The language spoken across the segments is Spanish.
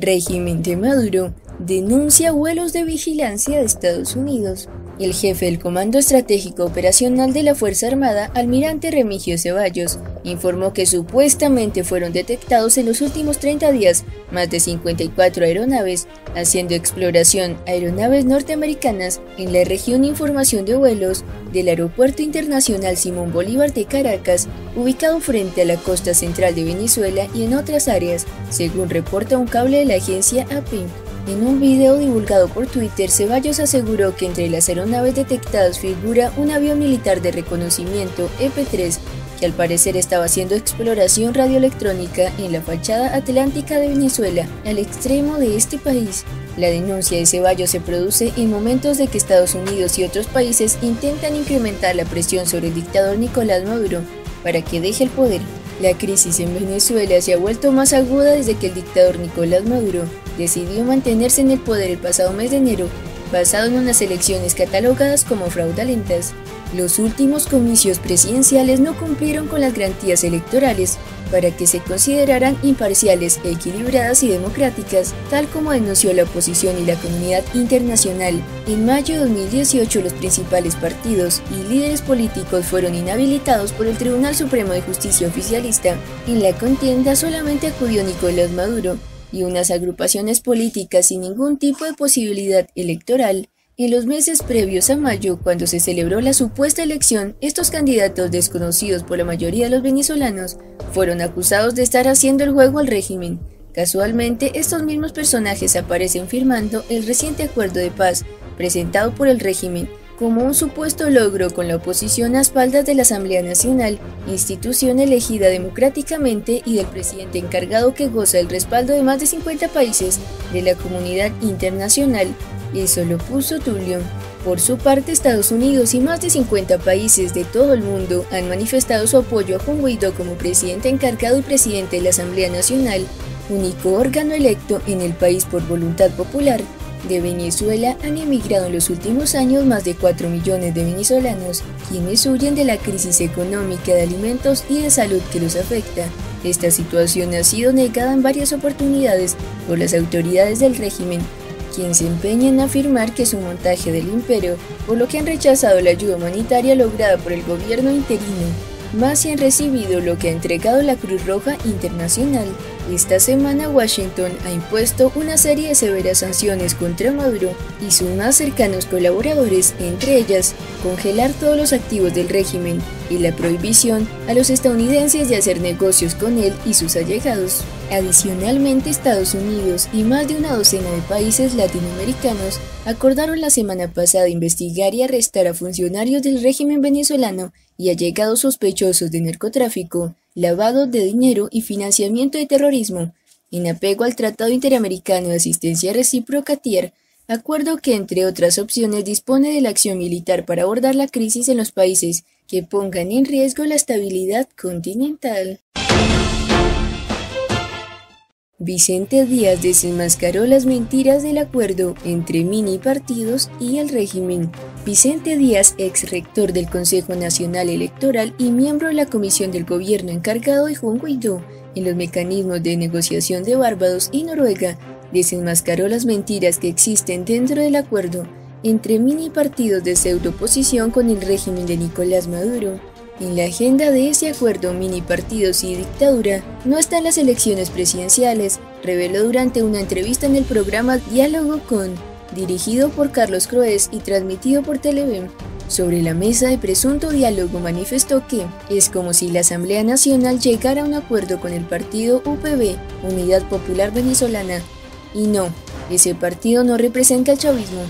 Régimen de Maduro denuncia vuelos de vigilancia de Estados Unidos. El jefe del Comando Estratégico Operacional de la Fuerza Armada, almirante Remigio Ceballos, informó que supuestamente fueron detectados en los últimos 30 días más de 54 aeronaves haciendo exploración aeronaves norteamericanas en la región. Información de vuelos del Aeropuerto Internacional Simón Bolívar de Caracas, ubicado frente a la costa central de Venezuela y en otras áreas, según reporta un cable de la agencia AP. En un video divulgado por Twitter, Ceballos aseguró que entre las aeronaves detectadas figura un avión militar de reconocimiento EP-3 que al parecer estaba haciendo exploración radioelectrónica en la fachada atlántica de Venezuela, al extremo de este país. La denuncia de Ceballos se produce en momentos de que Estados Unidos y otros países intentan incrementar la presión sobre el dictador Nicolás Maduro para que deje el poder. La crisis en Venezuela se ha vuelto más aguda desde que el dictador Nicolás Maduro decidió mantenerse en el poder el pasado mes de enero, basado en unas elecciones catalogadas como fraudulentas. Los últimos comicios presidenciales no cumplieron con las garantías electorales para que se consideraran imparciales, equilibradas y democráticas, tal como denunció la oposición y la comunidad internacional. En mayo de 2018, los principales partidos y líderes políticos fueron inhabilitados por el Tribunal Supremo de Justicia oficialista. En la contienda solamente acudió Nicolás Maduro y unas agrupaciones políticas sin ningún tipo de posibilidad electoral. En los meses previos a mayo, cuando se celebró la supuesta elección, estos candidatos, desconocidos por la mayoría de los venezolanos, fueron acusados de estar haciendo el juego al régimen. Casualmente, estos mismos personajes aparecen firmando el reciente acuerdo de paz presentado por el régimen como un supuesto logro con la oposición a espaldas de la Asamblea Nacional, institución elegida democráticamente, y del presidente encargado que goza el respaldo de más de 50 países de la comunidad internacional. Eso lo puso Tulio. Por su parte, Estados Unidos y más de 50 países de todo el mundo han manifestado su apoyo a Juan Guaidó como presidente encargado y presidente de la Asamblea Nacional, único órgano electo en el país por voluntad popular. De Venezuela han emigrado en los últimos años más de 4 millones de venezolanos, quienes huyen de la crisis económica, de alimentos y de salud que los afecta. Esta situación ha sido negada en varias oportunidades por las autoridades del régimen, quienes se empeñan en afirmar que es un montaje del imperio, por lo que han rechazado la ayuda humanitaria lograda por el gobierno interino. Más se han recibido lo que ha entregado la Cruz Roja Internacional. Esta semana Washington ha impuesto una serie de severas sanciones contra Maduro y sus más cercanos colaboradores, entre ellas congelar todos los activos del régimen y la prohibición a los estadounidenses de hacer negocios con él y sus allegados. Adicionalmente, Estados Unidos y más de una docena de países latinoamericanos acordaron la semana pasada investigar y arrestar a funcionarios del régimen venezolano y allegados sospechosos de narcotráfico, lavado de dinero y financiamiento de terrorismo, en apego al Tratado Interamericano de Asistencia Recíproca TIER, acuerdo que, entre otras opciones, dispone de la acción militar para abordar la crisis en los países que pongan en riesgo la estabilidad continental. Vicente Díaz desenmascaró las mentiras del acuerdo entre mini partidos y el régimen. Vicente Díaz, ex rector del Consejo Nacional Electoral y miembro de la comisión del gobierno encargado de Juan Guaidó en los mecanismos de negociación de Barbados y Noruega, desenmascaró las mentiras que existen dentro del acuerdo entre mini partidos de pseudo-oposición con el régimen de Nicolás Maduro. En la agenda de ese acuerdo, mini partidos y dictadura, no están las elecciones presidenciales, reveló durante una entrevista en el programa Diálogo Con, dirigido por Carlos Croes y transmitido por Televen. Sobre la mesa de presunto diálogo manifestó que es como si la Asamblea Nacional llegara a un acuerdo con el partido UPV, Unidad Popular Venezolana, y no, ese partido no representa al chavismo.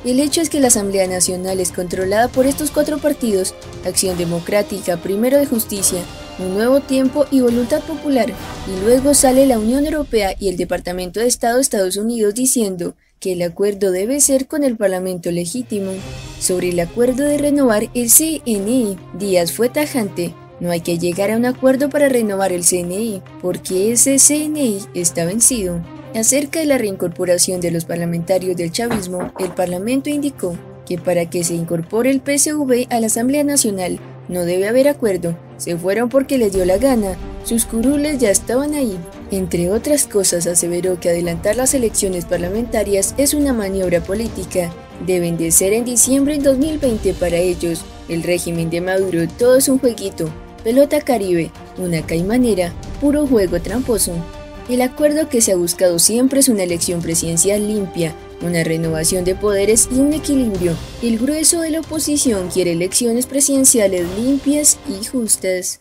El hecho es que la Asamblea Nacional es controlada por estos 4 partidos: Acción Democrática, Primero de Justicia, Un Nuevo Tiempo y Voluntad Popular, y luego sale la Unión Europea y el Departamento de Estado de Estados Unidos diciendo que el acuerdo debe ser con el Parlamento legítimo. Sobre el acuerdo de renovar el CNI, Díaz fue tajante: no hay que llegar a un acuerdo para renovar el CNI, porque ese CNI está vencido. Acerca de la reincorporación de los parlamentarios del chavismo, el Parlamento indicó que para que se incorpore el PSV a la Asamblea Nacional no debe haber acuerdo, se fueron porque les dio la gana, sus curules ya estaban ahí. Entre otras cosas, aseveró que adelantar las elecciones parlamentarias es una maniobra política. Deben de ser en diciembre de 2020 para ellos. El régimen de Maduro todo es un jueguito. Pelota Caribe, una caimanera, puro juego tramposo. El acuerdo que se ha buscado siempre es una elección presidencial limpia, una renovación de poderes y un equilibrio. El grueso de la oposición quiere elecciones presidenciales limpias y justas.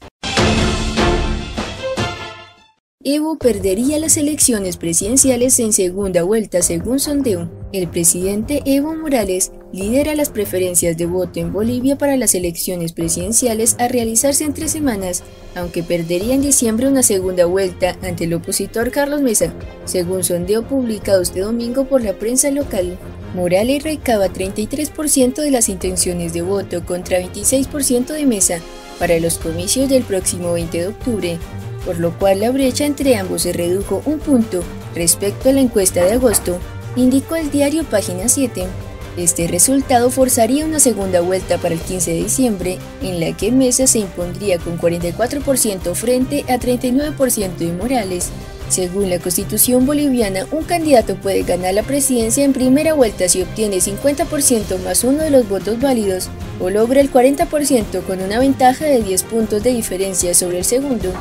Evo perdería las elecciones presidenciales en segunda vuelta según sondeo. El presidente Evo Morales lidera las preferencias de voto en Bolivia para las elecciones presidenciales a realizarse en 3 semanas, aunque perdería en diciembre una segunda vuelta ante el opositor Carlos Mesa, según sondeo publicado este domingo por la prensa local. Morales recaba 33% de las intenciones de voto contra 26% de Mesa para los comicios del próximo 20 de octubre. Por lo cual la brecha entre ambos se redujo un punto respecto a la encuesta de agosto, indicó el diario Página 7. Este resultado forzaría una segunda vuelta para el 15 de diciembre, en la que Mesa se impondría con 44% frente a 39% de Morales. Según la Constitución boliviana, un candidato puede ganar la presidencia en primera vuelta si obtiene 50% más uno de los votos válidos o logra el 40% con una ventaja de 10 puntos de diferencia sobre el segundo.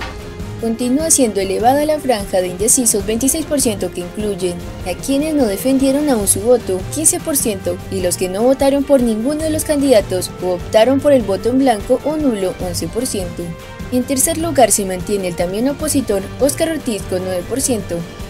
Continúa siendo elevada la franja de indecisos 26% que incluyen a quienes no defendieron aún su voto 15% y los que no votaron por ninguno de los candidatos o optaron por el voto en blanco o nulo 11%. En tercer lugar se mantiene el también opositor Óscar Ortiz con 9%.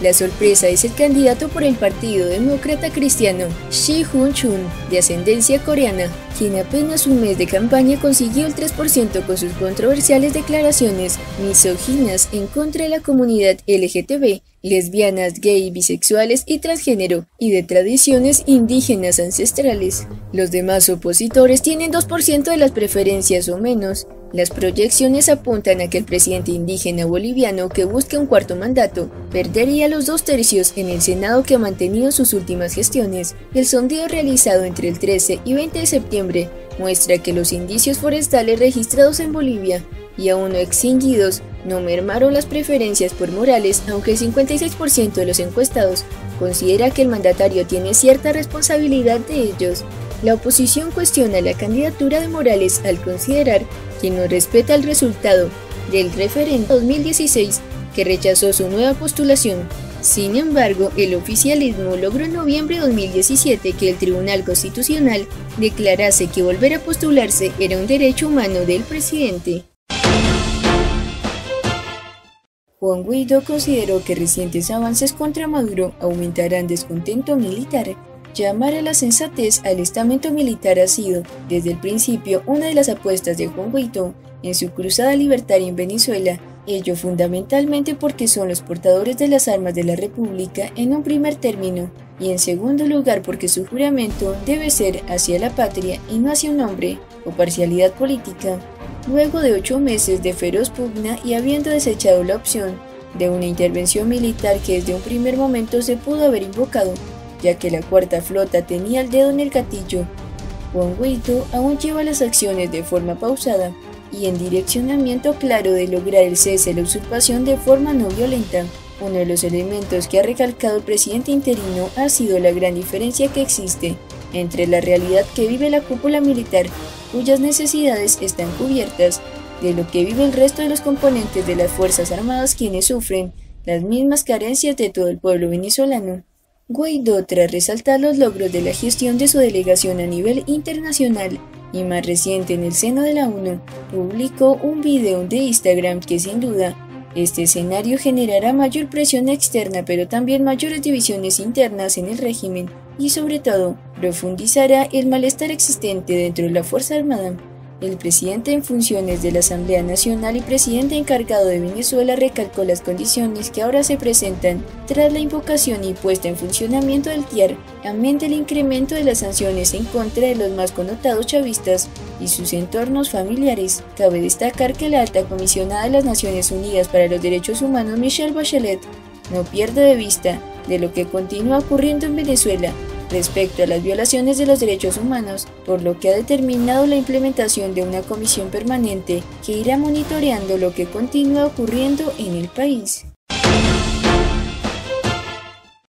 La sorpresa es el candidato por el Partido Demócrata Cristiano, Shi Jun-chun, de ascendencia coreana, quien apenas un mes de campaña consiguió el 3% con sus controversiales declaraciones misóginas en contra de la comunidad LGTB, lesbianas, gay, bisexuales y transgénero, y de tradiciones indígenas ancestrales. Los demás opositores tienen 2% de las preferencias o menos. Las proyecciones apuntan a que el presidente indígena boliviano que busca un cuarto mandato perdería los 2/3 en el Senado que ha mantenido sus últimas gestiones. El sondeo realizado entre el 13 y 20 de septiembre muestra que los indicios forestales registrados en Bolivia y aún no extinguidos no mermaron las preferencias por Morales, aunque el 56% de los encuestados considera que el mandatario tiene cierta responsabilidad de ellos. La oposición cuestiona la candidatura de Morales al considerar que no respeta el resultado del referendo 2016 que rechazó su nueva postulación. Sin embargo, el oficialismo logró en noviembre de 2017 que el Tribunal Constitucional declarase que volver a postularse era un derecho humano del presidente. Juan Guaidó consideró que recientes avances contra Maduro aumentarán descontento militar. Llamar a la sensatez al estamento militar ha sido, desde el principio, una de las apuestas de Juan Guaidó en su cruzada libertaria en Venezuela, ello fundamentalmente porque son los portadores de las armas de la República en un primer término, y en segundo lugar porque su juramento debe ser hacia la patria y no hacia un hombre o parcialidad política. Luego de 8 meses de feroz pugna y habiendo desechado la opción de una intervención militar que desde un primer momento se pudo haber invocado, ya que la cuarta flota tenía el dedo en el gatillo, Juan Guaidó aún lleva las acciones de forma pausada y en direccionamiento claro de lograr el cese de la usurpación de forma no violenta. Uno de los elementos que ha recalcado el presidente interino ha sido la gran diferencia que existe entre la realidad que vive la cúpula militar, cuyas necesidades están cubiertas, de lo que vive el resto de los componentes de las Fuerzas Armadas, quienes sufren las mismas carencias de todo el pueblo venezolano. Guaidó, tras resaltar los logros de la gestión de su delegación a nivel internacional y más reciente en el seno de la ONU, publicó un video de Instagram que sin duda este escenario generará mayor presión externa pero también mayores divisiones internas en el régimen y sobre todo profundizará el malestar existente dentro de la Fuerza Armada. El presidente en funciones de la Asamblea Nacional y presidente encargado de Venezuela recalcó las condiciones que ahora se presentan tras la invocación y puesta en funcionamiento del TIAR, amén del incremento de las sanciones en contra de los más connotados chavistas y sus entornos familiares. Cabe destacar que la alta comisionada de las Naciones Unidas para los Derechos Humanos, Michelle Bachelet, no pierde de vista de lo que continúa ocurriendo en Venezuela, respecto a las violaciones de los derechos humanos, por lo que ha determinado la implementación de una comisión permanente que irá monitoreando lo que continúa ocurriendo en el país.